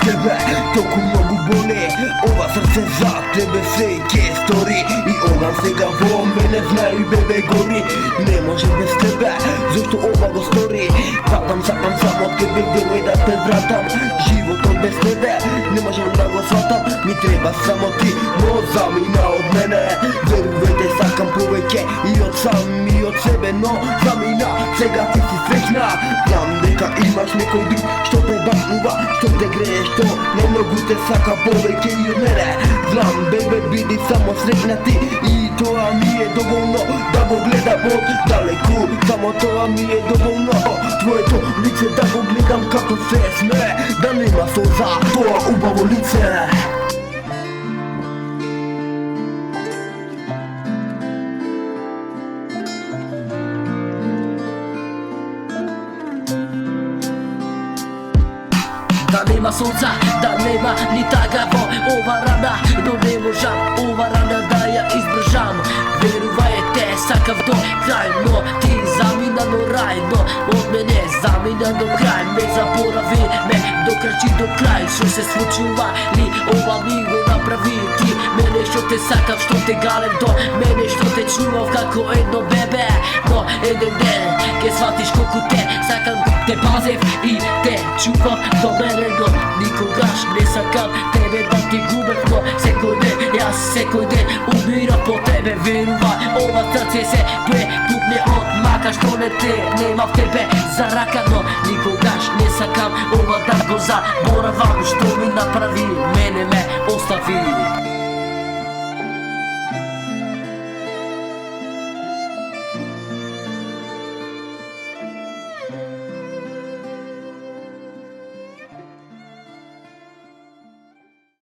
тебе толку многу боли. Ова срце за тебе се ќе стори. И оган сега во мене знај бебе гори. Не може без тебе, зашто ова го стори. Патам, сакам само од тебе делој да те вратам. Животот без тебе не можам да го сватам. Ми треба само ти, но замина од мене. Верувајте, сакам повеќе и од сам и од себе, но замина, сега ти си среќна. Знам дека имаш некој друг што те бакнува, што те грее, што најмногу те сака повеќе и од мене. Знам, бебе, биди само среќна ти и тоа ми е доволно да го гледам од далеку. Само тоа ми е доволно, твоето лице да го гледам како се сме, да нема соза тоа убаво лице. Да нема сонца, да нема ни тага во ова рана, но не можам ова рана да ја избржам. Верувај, те сакав до крај, но ти замина до рај, но од мене замина до крај. Не заборави ме, докрачи до крај. Што се случува ли, ова ми го направи ти. Мене што те сакав, што те галев до мене, што те чував како едно бебе. Но еден ден ке сватиш колку те сакам, те пазев и те чував до мене. Но никогаш не сакам тебе да ти губев, но секој ден, јас секој ден умирам по тебе. Верувај, ова срце се прекупне од мака, што не те немав тебе за рака, но никогаш не сакам ова да го заборавам, што ми направи, мене ме остави.